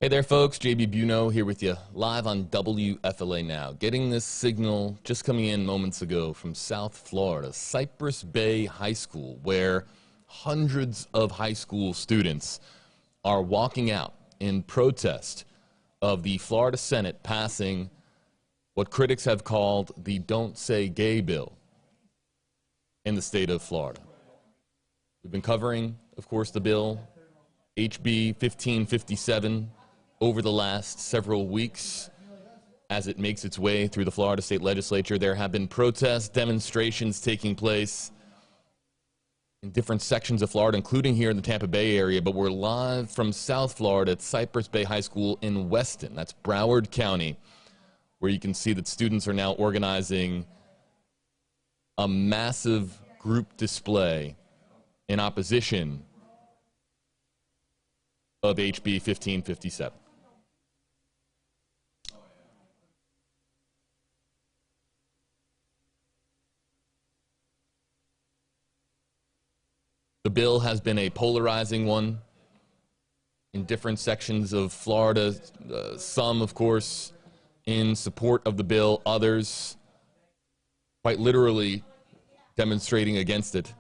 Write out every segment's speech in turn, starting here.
Hey there, folks. JB Buno here with you live on WFLA Now. Getting this signal just coming in moments ago from South Florida, Cypress Bay High School, where hundreds of high school students are walking out in protest of the Florida Senate passing what critics have called the Don't Say Gay bill in the state of Florida. We've been covering, of course, the bill, HB 1557, over the last several weeks as it makes its way through the Florida State Legislature. There have been protests, demonstrations taking place in different sections of Florida, including here in the Tampa Bay area, but we're live from South Florida at Cypress Bay High School in Weston. That's Broward County, where you can see that students are now organizing a massive group display in opposition of HB 1557. The bill has been a polarizing one in different sections of Florida, some, of course, in support of the bill, others quite literally demonstrating against it.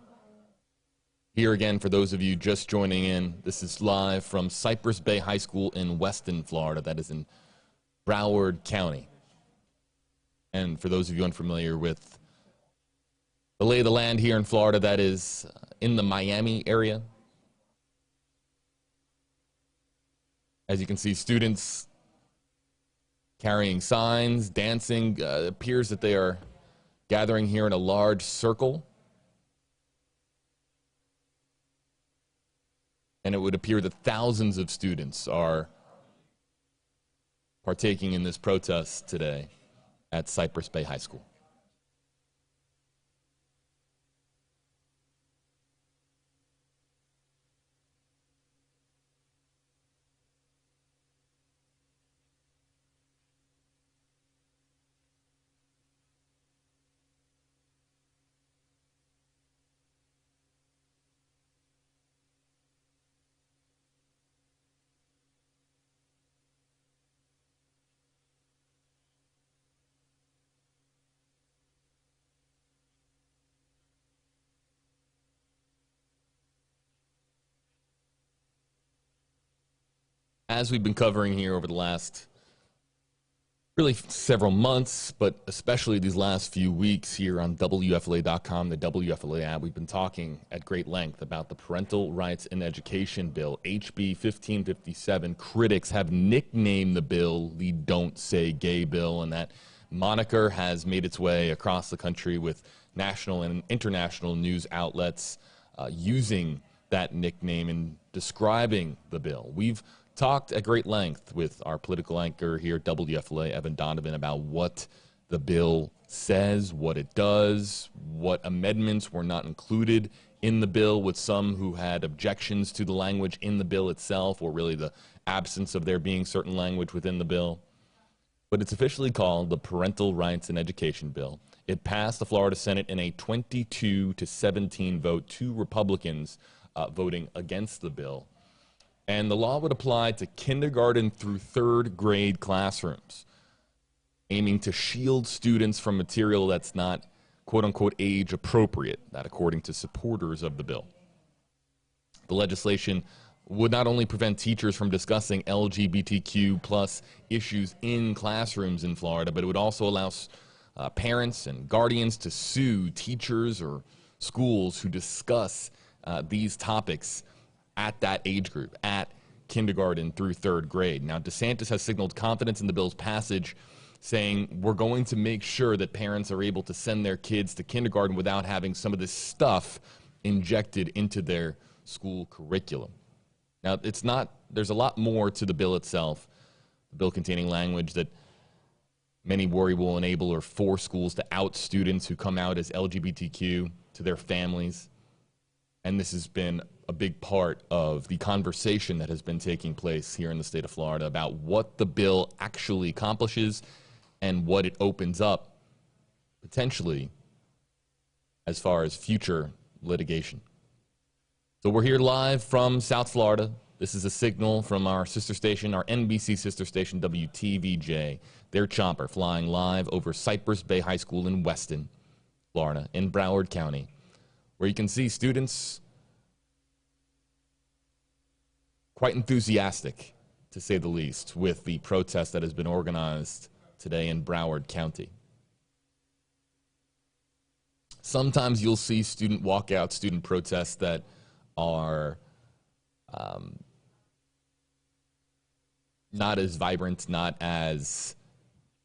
Here again, for those of you just joining in, this is live from Cypress Bay High School in Weston, Florida. That is in Broward County. And for those of you unfamiliar with the lay of the land here in Florida, that is in the Miami area. As you can see, students carrying signs, dancing. It appears that they are gathering here in a large circle. And it would appear that thousands of students are partaking in this protest today at Cypress Bay High School. As we've been covering here over the last really several months, but especially these last few weeks here on WFLA.com, the WFLA app, we've been talking at great length about the Parental Rights in Education bill, HB 1557. Critics have nicknamed the bill the Don't Say Gay bill, and that moniker has made its way across the country with national and international news outlets using that nickname in describing the bill. We've talked at great length with our political anchor here at WFLA, Evan Donovan, about what the bill says, what it does, what amendments were not included in the bill, with some who had objections to the language in the bill itself, or really the absence of there being certain language within the bill. But it's officially called the Parental Rights in Education bill. It passed the Florida Senate in a 22-17 vote, 2 Republicans voting against the bill. And the law would apply to kindergarten through 3rd grade classrooms, aiming to shield students from material that's not, quote-unquote, age appropriate, that according to supporters of the bill. The legislation would not only prevent teachers from discussing LGBTQ plus issues in classrooms in Florida, but it would also allow parents and guardians to sue teachers or schools who discuss these topics at that age group, at kindergarten through 3rd grade. Now, DeSantis has signaled confidence in the bill's passage, saying we're going to make sure that parents are able to send their kids to kindergarten without having some of this stuff injected into their school curriculum. Now, there's a lot more to the bill itself, the bill containing language that many worry will enable or force schools to out students who come out as LGBTQ to their families. And this has been a big part of the conversation that has been taking place here in the state of Florida about what the bill actually accomplishes and what it opens up, potentially, as far as future litigation. So we're here live from South Florida This is a signal from our sister station, our NBC sister station, WTVJ. Their chopper flying live over Cypress Bay High School in Weston, Florida, in Broward County, where you can see students quite enthusiastic, to say the least, with the protest that has been organized today in Broward County. Sometimes you'll see student walkouts, student protests that are not as vibrant, not as,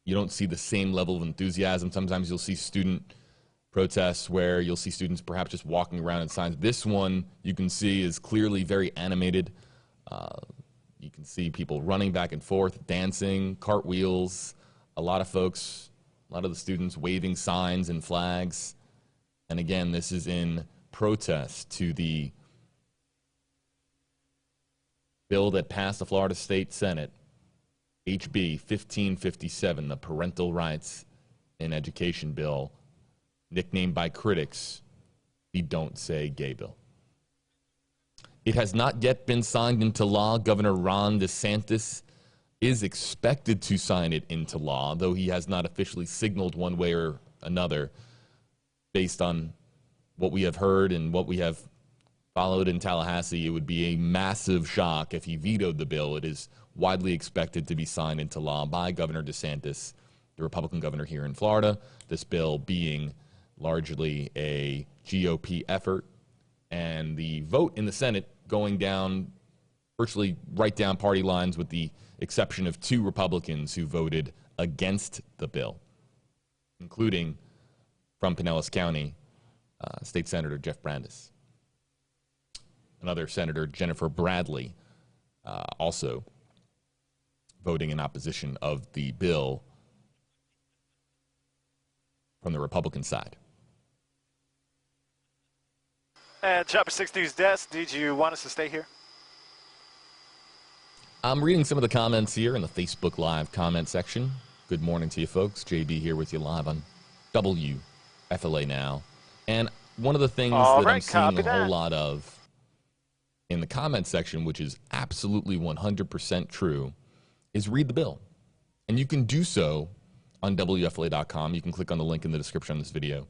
you don't see the same level of enthusiasm. Sometimes you'll see student protests where you'll see students perhaps just walking around in signs. This one you can see is clearly very animated. You can see people running back and forth, dancing, cartwheels, a lot of folks, a lot of the students waving signs and flags. And again, this is in protest to the bill that passed the Florida State Senate, HB 1557, the Parental Rights in Education bill, nicknamed by critics the Don't Say Gay bill. It has not yet been signed into law. Governor Ron DeSantis is expected to sign it into law, though he has not officially signaled one way or another. Based on what we have heard and what we have followed in Tallahassee, it would be a massive shock if he vetoed the bill. It is widely expected to be signed into law by Governor DeSantis, the Republican governor here in Florida, this bill being largely a GOP effort, and the vote in the Senate going down virtually right down party lines, with the exception of 2 Republicans who voted against the bill, including from Pinellas County, State Senator Jeff Brandes. Another Senator, Jennifer Bradley, also voting in opposition of the bill from the Republican side. And Chopper 6 News Desk, did you want us to stay here? I'm reading some of the comments here in the Facebook Live comment section. Good morning to you folks. JB here with you live on WFLA Now. And one of the things that I'm seeing a whole lot of in the comment section, which is absolutely 100% true, is read the bill. And you can do so on WFLA.com. You can click on the link in the description on this video.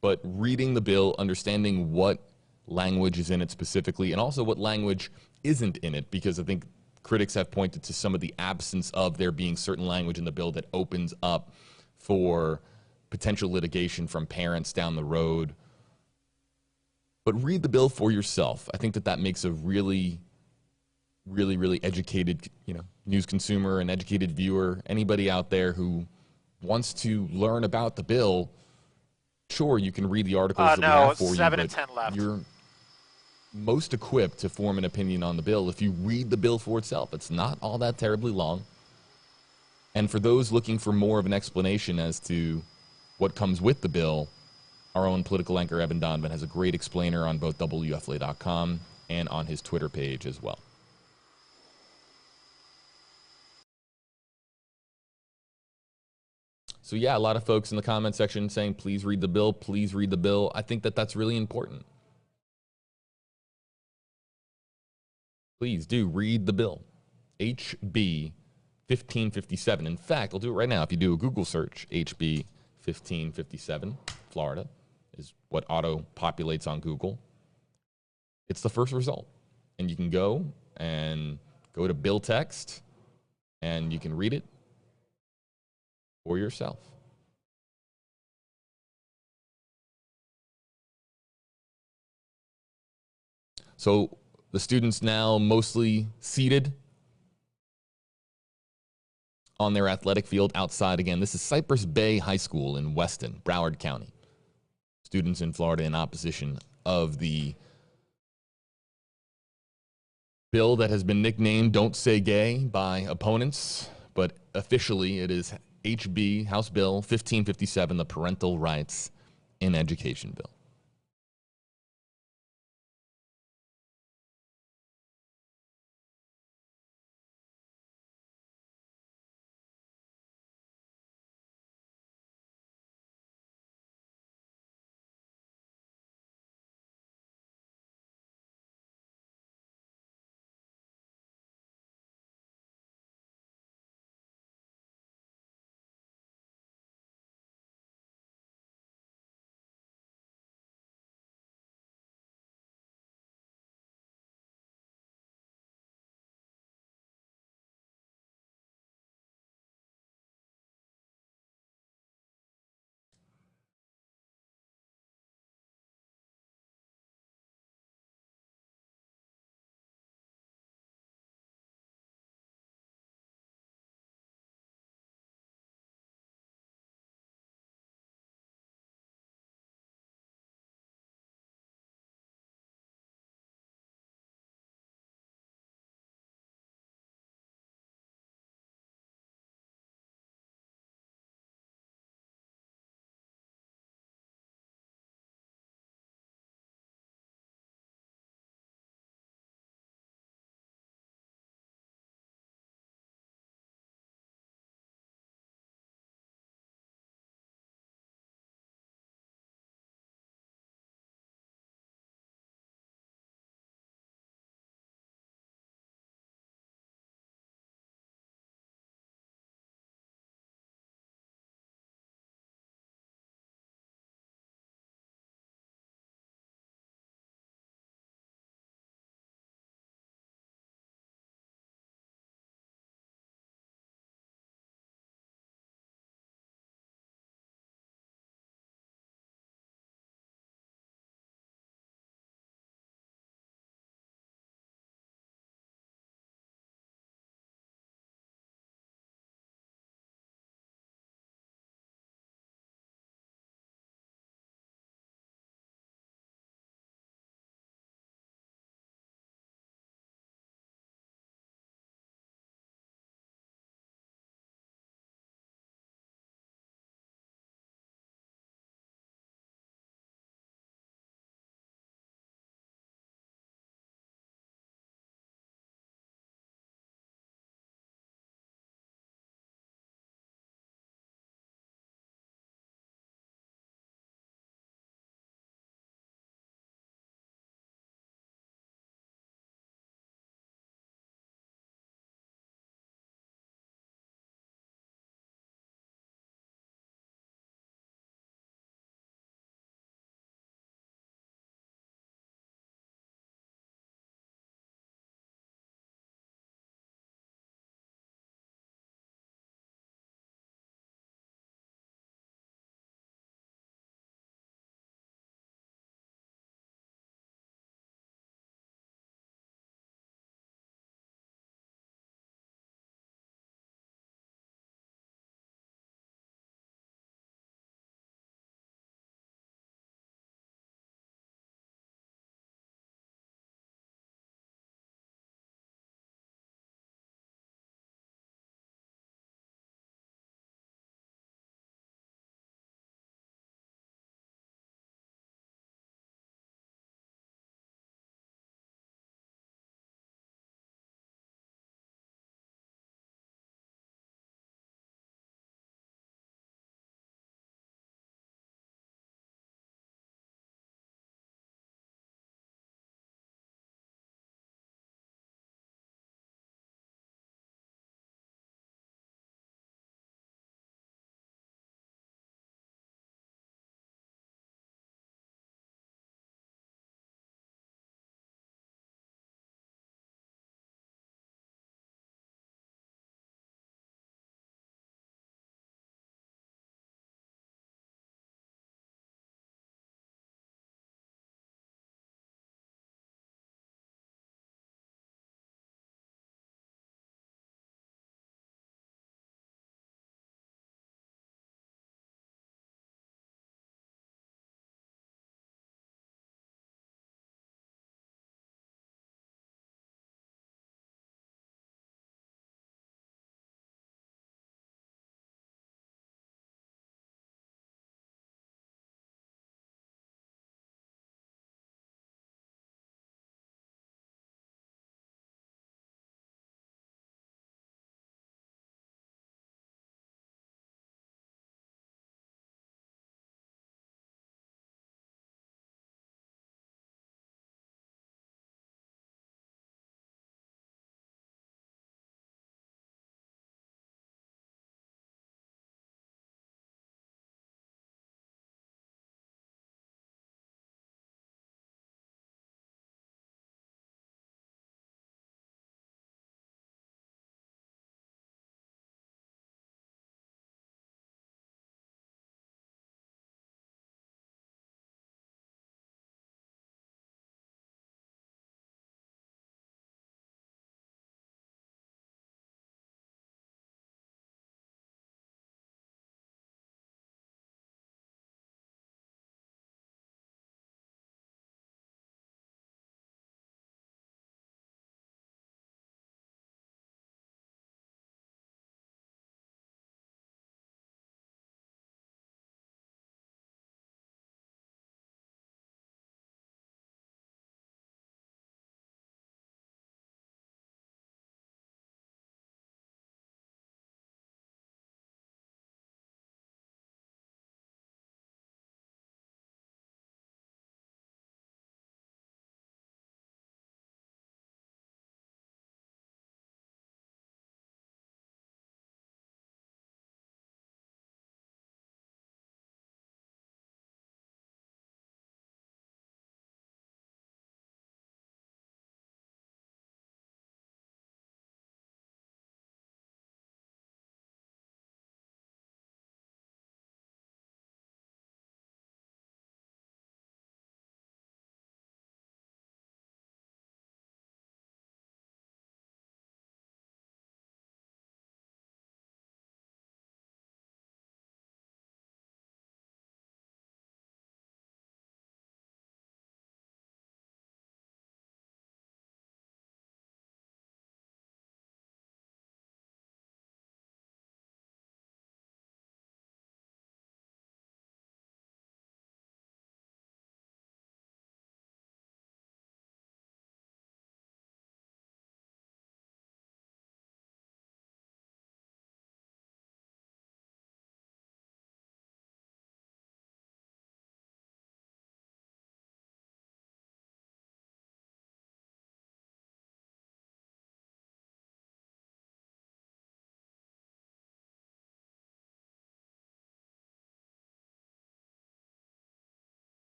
But reading the bill, understanding what language is in it specifically, and also what language isn't in it, because I think critics have pointed to some of the absence of there being certain language in the bill that opens up for potential litigation from parents down the road. But read the bill for yourself. I think that that makes a really educated, news consumer, an educated viewer, anybody out there who wants to learn about the bill. Sure, you can read the articles that we have for you, 7 and 10 left. You're most equipped to form an opinion on the bill if you read the bill for itself. It's not all that terribly long. And for those looking for more of an explanation as to what comes with the bill, our own political anchor Evan Donovan has a great explainer on both WFLA.com and on his Twitter page as well. So yeah, a lot of folks in the comment section saying, please read the bill, please read the bill. I think that that's really important. Please do read the bill. HB 1557. In fact, I'll do it right now. If you do a Google search, HB 1557, Florida, is what auto-populates on Google. It's the first result. And you can go to bill text, and you can read it for yourself. So the students now mostly seated on their athletic field outside. Again, this is Cypress Bay High School in Weston, Broward County. Students in Florida in opposition of the bill that has been nicknamed Don't Say Gay by opponents, but officially it is HB, House Bill 1557, the Parental Rights in Education bill.